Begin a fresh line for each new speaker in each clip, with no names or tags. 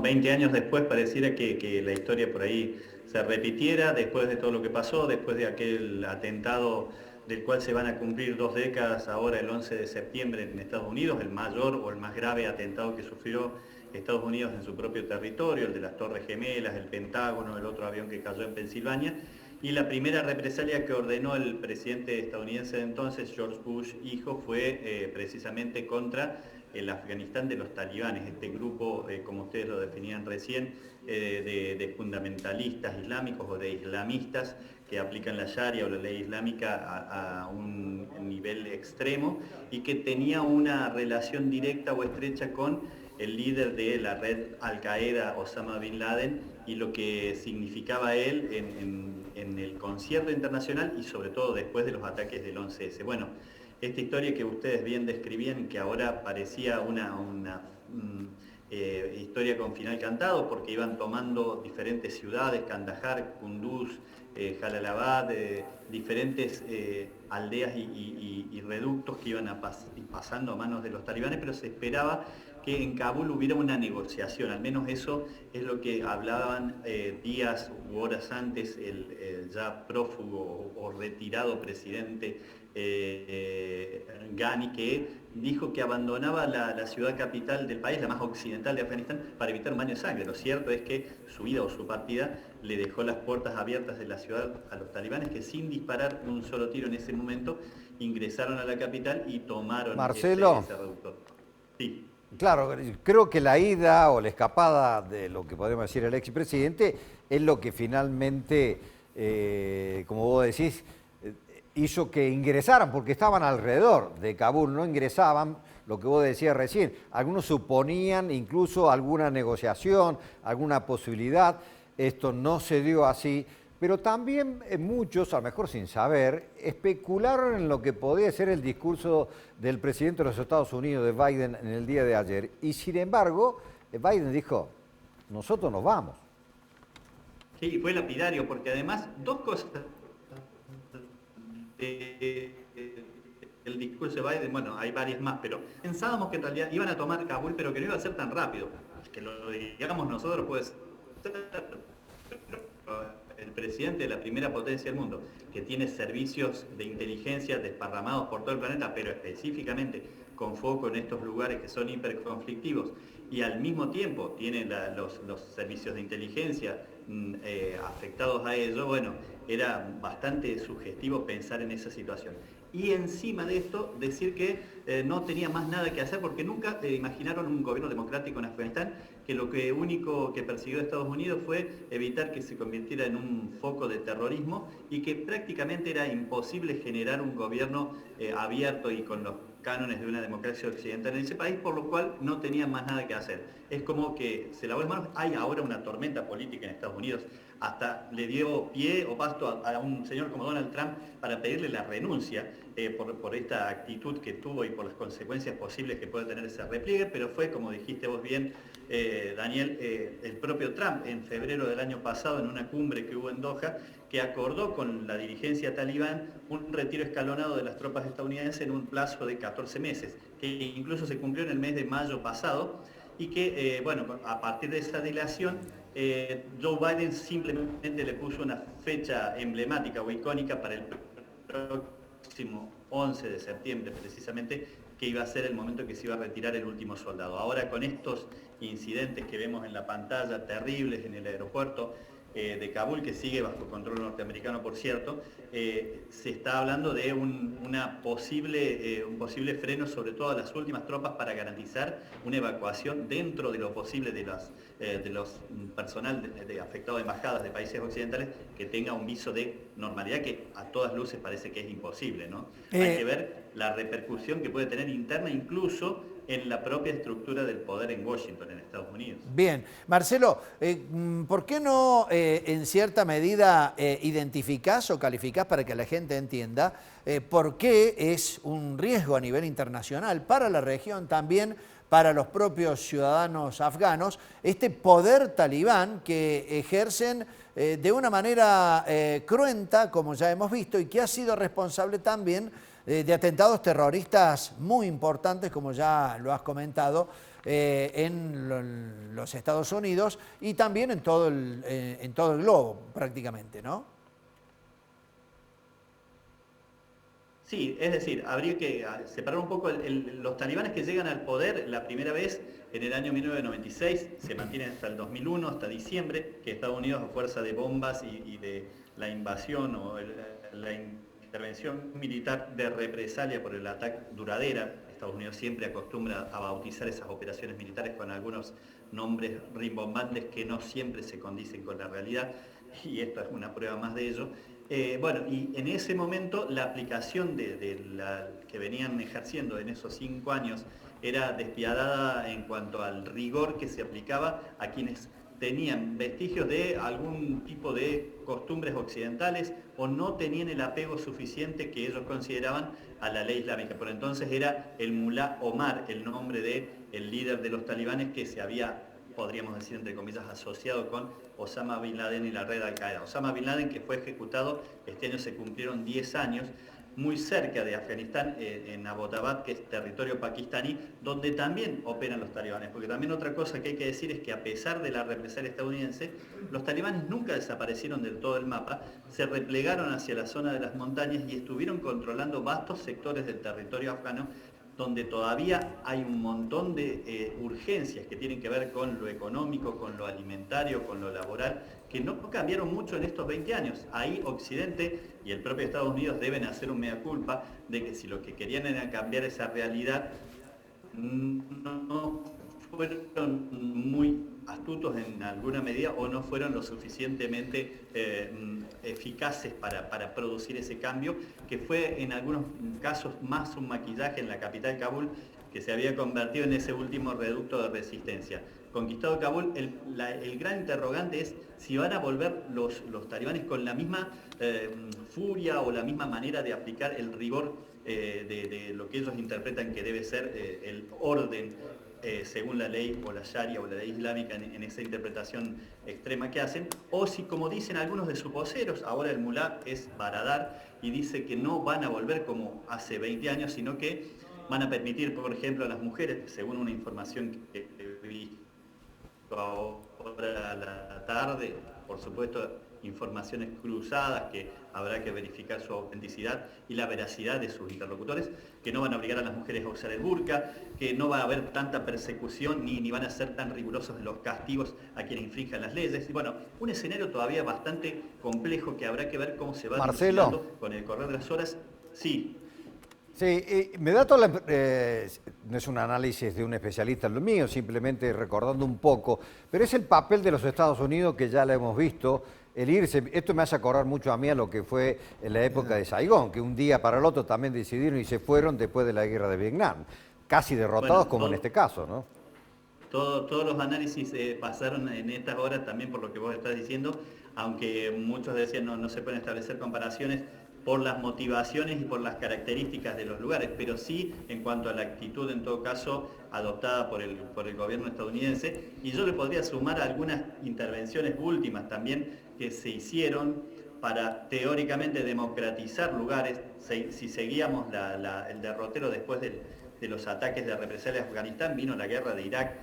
20 años después pareciera que la historia por ahí se repitiera, después de todo lo que pasó, después de aquel atentado del cual se van a cumplir 2 décadas ahora el 11 de septiembre en Estados Unidos, el mayor o el más grave atentado que sufrió Estados Unidos en su propio territorio, el de las Torres Gemelas, el Pentágono, el otro avión que cayó en Pensilvania, y la primera represalia que ordenó el presidente estadounidense de entonces, George Bush hijo, fue precisamente contra el Afganistán de los talibanes, este grupo, como ustedes lo definían recién, de fundamentalistas islámicos o de islamistas que aplican la Sharia o la ley islámica a un nivel extremo y que tenía una relación directa o estrecha con el líder de la red Al-Qaeda, Osama Bin Laden, y lo que significaba él en el concierto internacional y sobre todo después de los ataques del 11S. Bueno, esta historia que ustedes bien describían, que ahora parecía una historia con final cantado, porque iban tomando diferentes ciudades, Kandahar, Kunduz, Jalalabad, diferentes aldeas y reductos que iban pasando a manos de los talibanes, pero se esperaba que en Kabul hubiera una negociación, al menos eso es lo que hablaban días u horas antes el ya prófugo o retirado presidente Ghani, que dijo que abandonaba la ciudad capital del país, la más occidental de Afganistán, para evitar un baño de sangre. Lo cierto es que su vida o su partida le dejó las puertas abiertas de la ciudad a los talibanes, que sin disparar un solo tiro en ese momento ingresaron a la capital y tomaron
Marcelo,
ese reductor. Sí.
claro, creo que la ida o la escapada de lo que podemos decir el expresidente es lo que finalmente, como vos decís, hizo que ingresaran, porque estaban alrededor de Kabul, no ingresaban, lo que vos decías recién. Algunos suponían incluso alguna negociación, alguna posibilidad. Esto no se dio así, pero también muchos, a lo mejor sin saber, especularon en lo que podía ser el discurso del presidente de los Estados Unidos, de Biden, en el día de ayer. Y sin embargo, Biden dijo, nosotros nos vamos.
Sí, fue lapidario, porque además dos cosas el discurso de Biden, bueno, hay varias más, pero pensábamos que en realidad iban a tomar Kabul, pero que no iba a ser tan rápido. Que lo digamos nosotros puede ser, el presidente de la primera potencia del mundo, que tiene servicios de inteligencia desparramados por todo el planeta, pero específicamente con foco en estos lugares que son hiperconflictivos, y al mismo tiempo tiene los servicios de inteligencia afectados a ello, bueno, era bastante sugestivo pensar en esa situación. Y encima de esto, decir que no tenía más nada que hacer porque nunca imaginaron un gobierno democrático en Afganistán, que lo único que persiguió Estados Unidos fue evitar que se convirtiera en un foco de terrorismo y que prácticamente era imposible generar un gobierno abierto y con los cánones de una democracia occidental en ese país, por lo cual no tenían más nada que hacer. Es como que se lavó las manos. Hay ahora una tormenta política en Estados Unidos, hasta le dio pie o pasto a un señor como Donald Trump para pedirle la renuncia por esta actitud que tuvo y por las consecuencias posibles que puede tener ese repliegue, pero fue, como dijiste vos bien, Daniel, el propio Trump en febrero del año pasado, en una cumbre que hubo en Doha, que acordó con la dirigencia talibán un retiro escalonado de las tropas estadounidenses en un plazo de 14 meses, que incluso se cumplió en el mes de mayo pasado, y que, bueno, a partir de esa dilación, Joe Biden simplemente le puso una fecha emblemática o icónica para el próximo 11 de septiembre, precisamente, que iba a ser el momento que se iba a retirar el último soldado. Ahora, con estos incidentes que vemos en la pantalla, terribles en el aeropuerto de Kabul, que sigue bajo control norteamericano, por cierto, se está hablando de un posible freno, sobre todo a las últimas tropas, para garantizar una evacuación dentro de lo posible de los personal afectado de embajadas de países occidentales que tenga un viso de normalidad, que a todas luces parece que es imposible, ¿no? Hay que ver la repercusión que puede tener interna, incluso en la propia estructura del poder en Washington, en Estados Unidos.
Bien, Marcelo, ¿por qué no en cierta medida identificás o calificás para que la gente entienda por qué es un riesgo a nivel internacional para la región, también para los propios ciudadanos afganos, este poder talibán que ejercen de una manera cruenta, como ya hemos visto, y que ha sido responsable también de atentados terroristas muy importantes, como ya lo has comentado, en los Estados Unidos y también en todo el globo prácticamente, ¿no?
Sí, es decir, habría que separar un poco los talibanes que llegan al poder la primera vez en el año 1996, se mantienen hasta el 2001, hasta diciembre, que Estados Unidos, a fuerza de bombas y de la invasión o la intervención militar de represalia por el ataque duradera, Estados Unidos siempre acostumbra a bautizar esas operaciones militares con algunos nombres rimbombantes que no siempre se condicen con la realidad, y esto es una prueba más de ello. Bueno, y en ese momento la aplicación de la que venían ejerciendo en esos 5 años era despiadada en cuanto al rigor que se aplicaba a quienes tenían vestigios de algún tipo de costumbres occidentales o no tenían el apego suficiente que ellos consideraban a la ley islámica. Por entonces era el Mulá Omar, el nombre del líder de los talibanes que se había, podríamos decir entre comillas, asociado con Osama Bin Laden y la red Al-Qaeda. Osama Bin Laden, que fue ejecutado, este año se cumplieron 10 años, muy cerca de Afganistán, en Abbottabad, que es territorio pakistaní, donde también operan los talibanes. Porque también otra cosa que hay que decir es que a pesar de la represalia estadounidense, los talibanes nunca desaparecieron del todo del mapa, se replegaron hacia la zona de las montañas y estuvieron controlando vastos sectores del territorio afgano, donde todavía hay un montón de urgencias que tienen que ver con lo económico, con lo alimentario, con lo laboral, que no cambiaron mucho en estos 20 años. Ahí Occidente y el propio Estados Unidos deben hacer un mea culpa de que si lo que querían era cambiar esa realidad, no fueron muy astutos en alguna medida o no fueron lo suficientemente eficaces para producir ese cambio, que fue en algunos casos más un maquillaje en la capital Kabul, que se había convertido en ese último reducto de resistencia. Conquistado Kabul, el gran interrogante es si van a volver los talibanes con la misma furia o la misma manera de aplicar el rigor de lo que ellos interpretan que debe ser el orden según la ley o la Sharia o la ley islámica en esa interpretación extrema que hacen, o si, como dicen algunos de sus voceros, ahora el mulá es Baradar y dice que no van a volver como hace 20 años, sino que van a permitir, por ejemplo, a las mujeres, según una información que vi ahora a la tarde, por supuesto, informaciones cruzadas que habrá que verificar su autenticidad y la veracidad de sus interlocutores, que no van a obligar a las mujeres a usar el burka, que no va a haber tanta persecución ni van a ser tan rigurosos en los castigos a quienes infrinjan las leyes. Y bueno, un escenario todavía bastante complejo que habrá que ver cómo se va
Marcelo,
con el correr de las horas. Sí.
Sí, me da toda no es un análisis de un especialista en lo mío, simplemente recordando un poco, pero es el papel de los Estados Unidos que ya lo hemos visto, el irse. Esto me hace acordar mucho a mí a lo que fue en la época de Saigón, que un día para el otro también decidieron y se fueron después de la guerra de Vietnam, casi derrotados como en este caso, ¿no?
Todos los análisis pasaron en estas horas también por lo que vos estás diciendo, aunque muchos decían no se pueden establecer comparaciones por las motivaciones y por las características de los lugares, pero sí en cuanto a la actitud, en todo caso, adoptada por el gobierno estadounidense. Y yo le podría sumar algunas intervenciones últimas también que se hicieron para teóricamente democratizar lugares. Si seguíamos el derrotero después de los ataques de represalia a Afganistán, vino la guerra de Irak,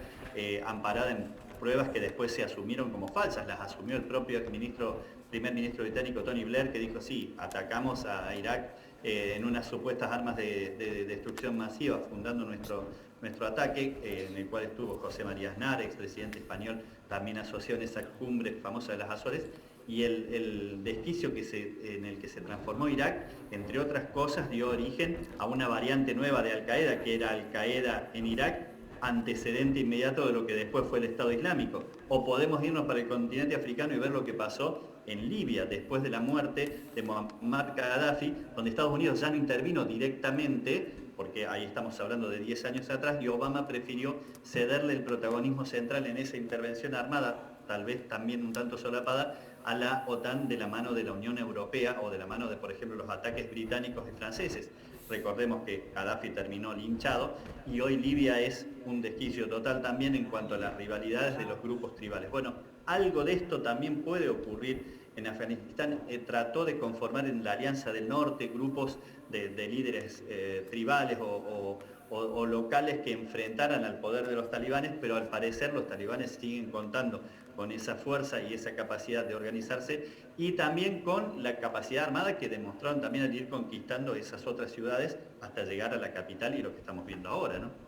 amparada en pruebas que después se asumieron como falsas, las asumió el propio primer ministro británico Tony Blair, que dijo sí, atacamos a Irak en unas supuestas armas de destrucción masiva, fundando nuestro ataque, en el cual estuvo José María Aznar, expresidente español, también asociado en esa cumbre famosa de las Azores, y el desquicio en el que se transformó Irak, entre otras cosas, dio origen a una variante nueva de Al-Qaeda, que era Al-Qaeda en Irak, antecedente inmediato de lo que después fue el Estado Islámico. O podemos irnos para el continente africano y ver lo que pasó en Libia después de la muerte de Muammar Gaddafi, donde Estados Unidos ya no intervino directamente, porque ahí estamos hablando de 10 años atrás, y Obama prefirió cederle el protagonismo central en esa intervención armada, tal vez también un tanto solapada, a la OTAN de la mano de la Unión Europea o de la mano de, por ejemplo, los ataques británicos y franceses. Recordemos que Gaddafi terminó linchado y hoy Libia es un desquicio total también en cuanto a las rivalidades de los grupos tribales. Bueno, algo de esto también puede ocurrir en Afganistán. Trató de conformar en la Alianza del Norte grupos de líderes tribales o o locales que enfrentaran al poder de los talibanes, pero al parecer los talibanes siguen contando con esa fuerza y esa capacidad de organizarse y también con la capacidad armada que demostraron también al ir conquistando esas otras ciudades hasta llegar a la capital y lo que estamos viendo ahora, ¿no?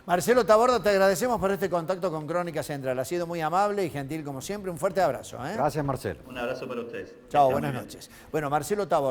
Marcelo Taborda, te agradecemos por este contacto con Crónica Central. Ha sido muy amable y gentil como siempre. Un fuerte abrazo.
Gracias, Marcelo.
Un abrazo para ustedes.
Chao, buenas noches. Bueno, Marcelo Taborda.